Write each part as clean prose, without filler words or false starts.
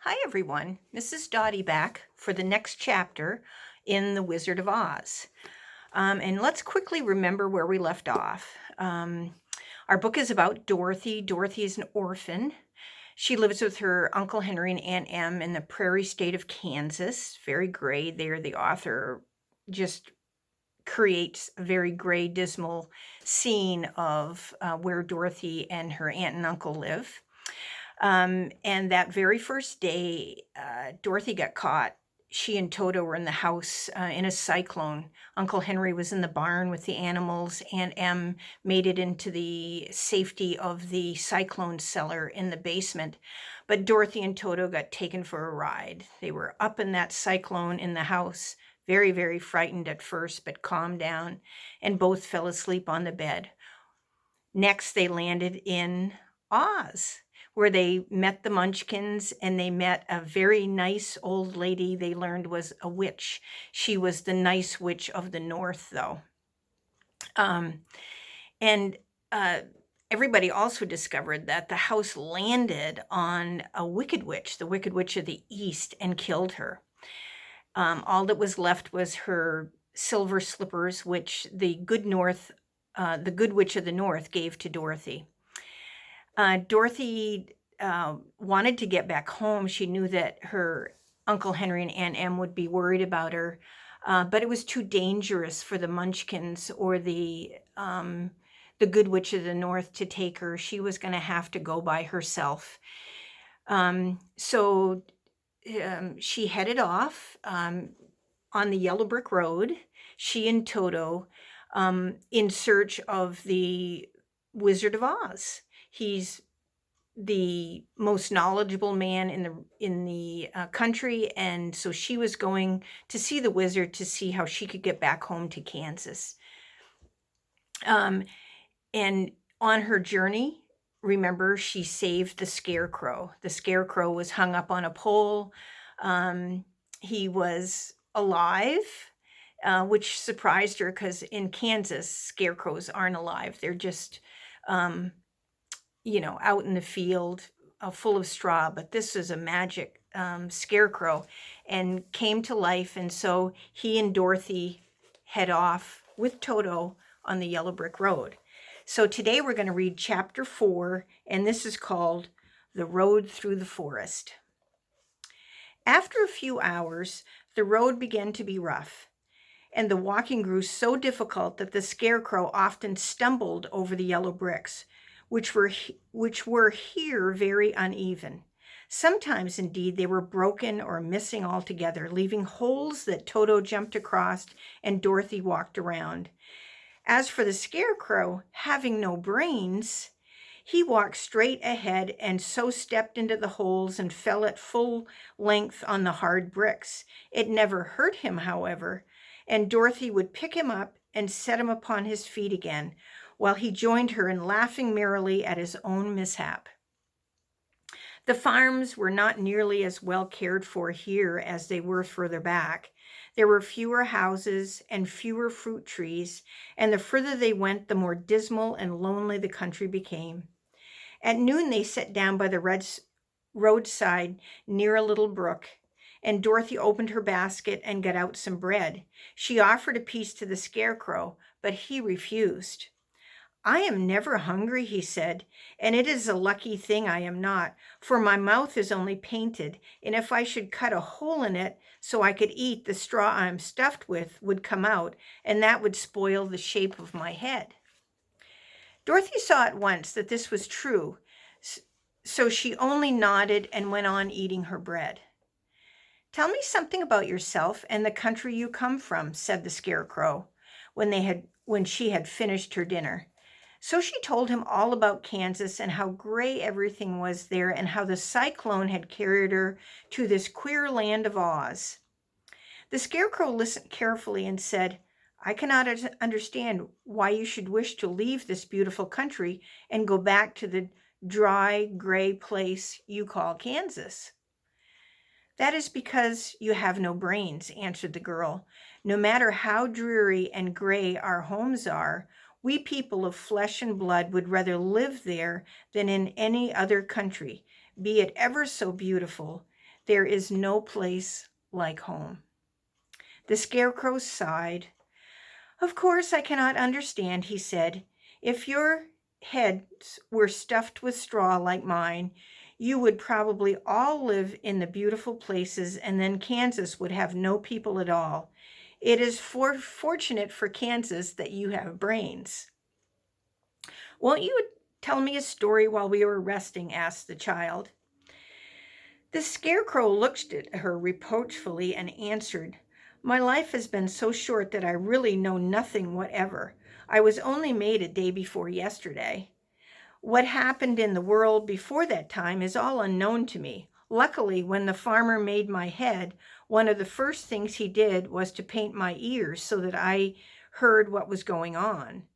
Hi everyone, this is Dottie back for the next chapter in The Wizard of Oz. And let's quickly remember where we left off. Our book is about Dorothy. Dorothy is an orphan. She lives with her Uncle Henry and Aunt Em in the prairie state of Kansas. Very gray there. The author just creates a very gray, dismal scene of where Dorothy and her aunt and uncle live. And that very first day, Dorothy got caught. She and Toto were in the house in a cyclone. Uncle Henry was in the barn with the animals. Aunt Em made it into the safety of the cyclone cellar in the basement. But Dorothy and Toto got taken for a ride. They were up in that cyclone in the house, very, very frightened at first, but calmed down, and both fell asleep on the bed. Next, they landed in Oz, where they met the Munchkins, and they met a very nice old lady they learned was a witch. She was the nice witch of the North, though. And everybody also discovered that the house landed on a wicked witch, the Wicked Witch of the East, and killed her. All that was left was her silver slippers, which the Good Witch of the North gave to Dorothy. Dorothy wanted to get back home. She knew that her Uncle Henry and Aunt Em would be worried about her, but it was too dangerous for the Munchkins or the Good Witch of the North to take her. She was going to have to go by herself. So she headed off on the yellow brick road, she and Toto, in search of the Wizard of Oz. He's the most knowledgeable man in the country, and so she was going to see the wizard to see how she could get back home to Kansas. And on her journey, remember, she saved the Scarecrow. The Scarecrow was hung up on a pole. He was alive, which surprised her because in Kansas, scarecrows aren't alive. They're just out in the field, full of straw, but this is a magic scarecrow and came to life. And so he and Dorothy head off with Toto on the yellow brick road. So today we're going to read chapter 4, and this is called The Road Through the Forest. After a few hours, the road began to be rough, and the walking grew so difficult that the Scarecrow often stumbled over the yellow bricks, which were here very uneven. Sometimes, indeed, they were broken or missing altogether, leaving holes that Toto jumped across and Dorothy walked around. As for the Scarecrow, having no brains, he walked straight ahead and so stepped into the holes and fell at full length on the hard bricks. It never hurt him, however, and Dorothy would pick him up and set him upon his feet again, while he joined her in laughing merrily at his own mishap. The farms were not nearly as well cared for here as they were further back. There were fewer houses and fewer fruit trees, and the further they went, the more dismal and lonely the country became. At noon, they sat down by the roadside near a little brook, and Dorothy opened her basket and got out some bread. She offered a piece to the Scarecrow, but he refused. "I am never hungry," he said, "and it is a lucky thing I am not, for my mouth is only painted, and if I should cut a hole in it so I could eat, the straw I am stuffed with would come out, and that would spoil the shape of my head." Dorothy saw at once that this was true, so she only nodded and went on eating her bread. "Tell me something about yourself and the country you come from," said the Scarecrow, when she had finished her dinner. So she told him all about Kansas and how gray everything was there and how the cyclone had carried her to this queer land of Oz. The Scarecrow listened carefully and said, "I cannot understand why you should wish to leave this beautiful country and go back to the dry, gray place you call Kansas." "That is because you have no brains," answered the girl. "No matter how dreary and gray our homes are, we people of flesh and blood would rather live there than in any other country, be it ever so beautiful. There is no place like home." The Scarecrow sighed. "Of course I cannot understand," he said. "If your heads were stuffed with straw like mine, you would probably all live in the beautiful places, and then Kansas would have no people at all. It is fortunate for Kansas that you have brains." "Won't you tell me a story while we were resting?" asked the child. The Scarecrow looked at her reproachfully and answered, "My life has been so short that I really know nothing whatever. I was only made a day before yesterday. What happened in the world before that time is all unknown to me. Luckily, when the farmer made my head, one of the first things he did was to paint my ears so that I heard what was going on.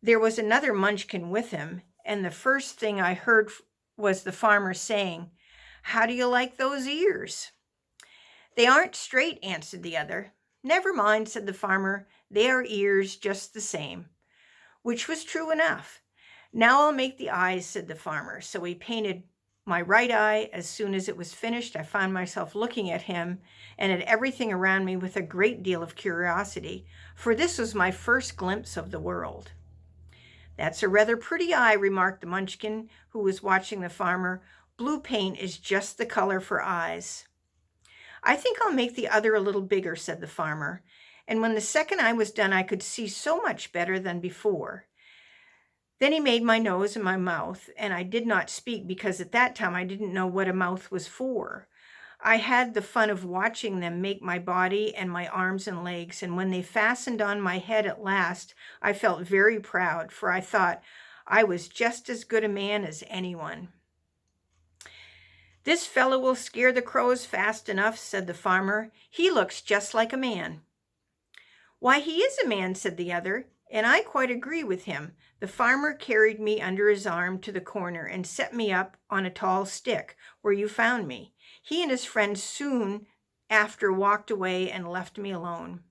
There was another munchkin with him, and the first thing I heard was the farmer saying, 'How do you like those ears?' 'They aren't straight,' answered the other. 'Never mind,' said the farmer. 'They are ears just the same,' which was true enough. 'Now I'll make the eyes,' said the farmer. So he painted my right eye. As soon as it was finished, I found myself looking at him and at everything around me with a great deal of curiosity, for this was my first glimpse of the world." "That's a rather pretty eye," remarked the munchkin, who was watching the farmer. "Blue paint is just the color for eyes." "I think I'll make the other a little bigger," said the farmer. And when the second eye was done, I could see so much better than before. Then he made my nose and my mouth, and I did not speak because at that time I didn't know what a mouth was for. I had the fun of watching them make my body and my arms and legs, and when they fastened on my head at last, I felt very proud, for I thought I was just as good a man as anyone. "This fellow will scare the crows fast enough," said the farmer. "He looks just like a man." "Why, he is a man," said the other, "and I quite agree with him." The farmer carried me under his arm to the corner and set me up on a tall stick, where you found me. He and his friend soon after walked away and left me alone.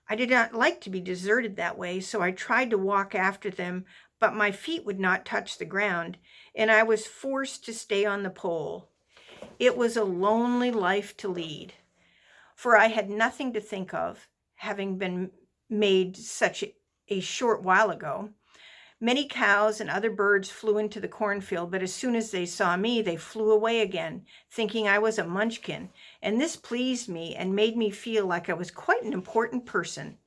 I did not like to be deserted that way, so I tried to walk after them, but my feet would not touch the ground, and I was forced to stay on the pole. It was a lonely life to lead, for I had nothing to think of, having been made such a short while ago. Many cows and other birds flew into the cornfield, but as soon as they saw me, they flew away again, thinking I was a munchkin, and this pleased me and made me feel like I was quite an important person.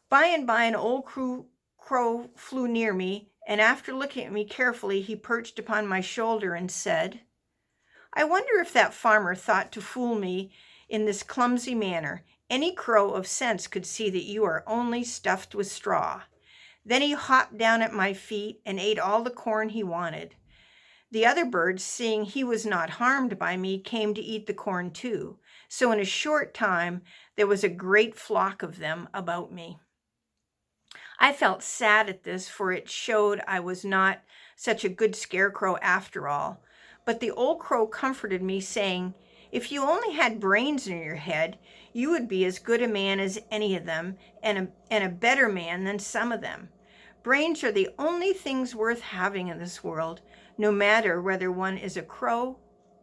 By and by, an old crow flew near me, and after looking at me carefully, he perched upon my shoulder and said, "I wonder if that farmer thought to fool me in this clumsy manner. Any crow of sense could see that you are only stuffed with straw." Then he hopped down at my feet and ate all the corn he wanted. The other birds, seeing he was not harmed by me, came to eat the corn too. So in a short time, there was a great flock of them about me. I felt sad at this, for it showed I was not such a good scarecrow after all. But the old crow comforted me, saying, "If you only had brains in your head, you would be as good a man as any of them, and a better man than some of them. Brains are the only things worth having in this world, no matter whether one is a crow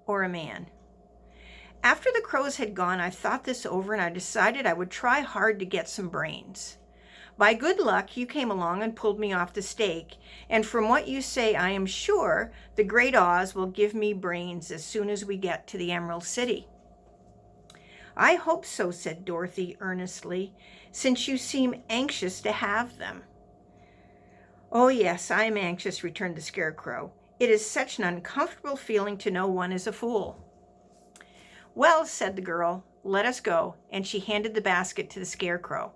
or a man." After the crows had gone, I thought this over, and I decided I would try hard to get some brains. By good luck, you came along and pulled me off the stake, and from what you say, I am sure the Great Oz will give me brains as soon as we get to the Emerald City. "I hope so," said Dorothy earnestly, "since you seem anxious to have them." "Oh yes, I am anxious," returned the Scarecrow. "It is such an uncomfortable feeling to know one is a fool." "Well," said the girl, "let us go," and she handed the basket to the Scarecrow.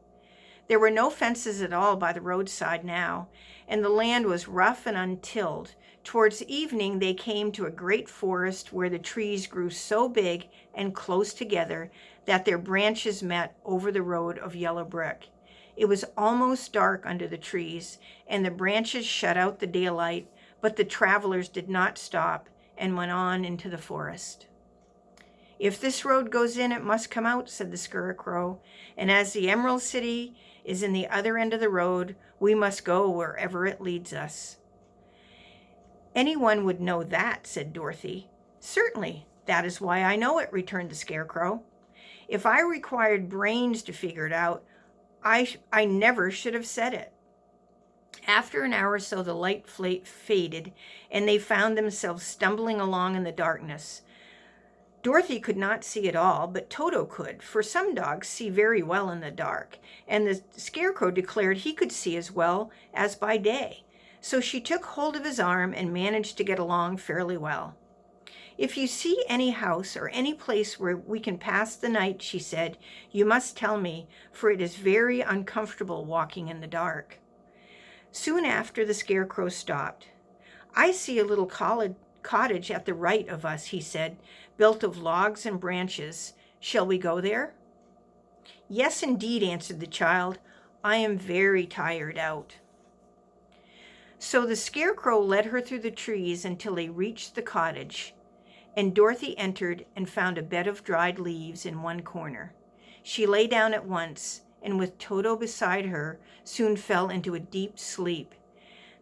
There were no fences at all by the roadside now, and the land was rough and untilled. Towards evening they came to a great forest where the trees grew so big and close together that their branches met over the road of yellow brick. It was almost dark under the trees, and the branches shut out the daylight, but the travelers did not stop and went on into the forest. "If this road goes in, it must come out," said the Scarecrow, "and as the Emerald City is in the other end of the road, we must go wherever it leads us." "Anyone would know that," said Dorothy. "Certainly. "That is why I know it," returned the Scarecrow. "If I required brains to figure it out, I never should have said it." After an hour or so, the light faded, and they found themselves stumbling along in the darkness. Dorothy could not see at all, but Toto could, for some dogs see very well in the dark, and the Scarecrow declared he could see as well as by day. So she took hold of his arm and managed to get along fairly well. "If you see any house or any place where we can pass the night," she said, "you must tell me, for it is very uncomfortable walking in the dark." Soon after, the Scarecrow stopped. "I see a little cottage at the right of us," he said, "built of logs and branches. Shall we go there?" "Yes, indeed," answered the child. "I am very tired out." So the Scarecrow led her through the trees until they reached the cottage, and Dorothy entered and found a bed of dried leaves in one corner. She lay down at once, and with Toto beside her, soon fell into a deep sleep.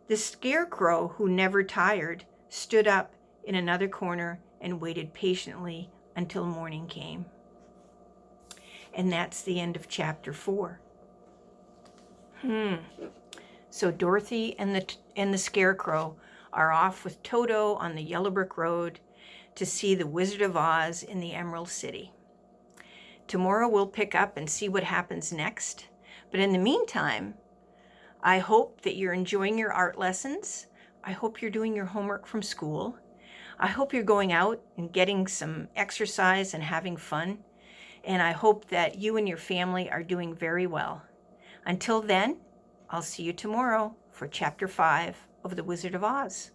The Scarecrow, who never tired, stood up in another corner and waited patiently until morning came. And that's the end of chapter 4. So Dorothy and the Scarecrow are off with Toto on the yellow brick road to see the Wizard of Oz in the Emerald City. Tomorrow we'll pick up and see what happens next. But in the meantime, I hope that you're enjoying your art lessons. I hope you're doing your homework from school. I hope you're going out and getting some exercise and having fun. And I hope that you and your family are doing very well. Until then, I'll see you tomorrow for Chapter 5 of The Wizard of Oz.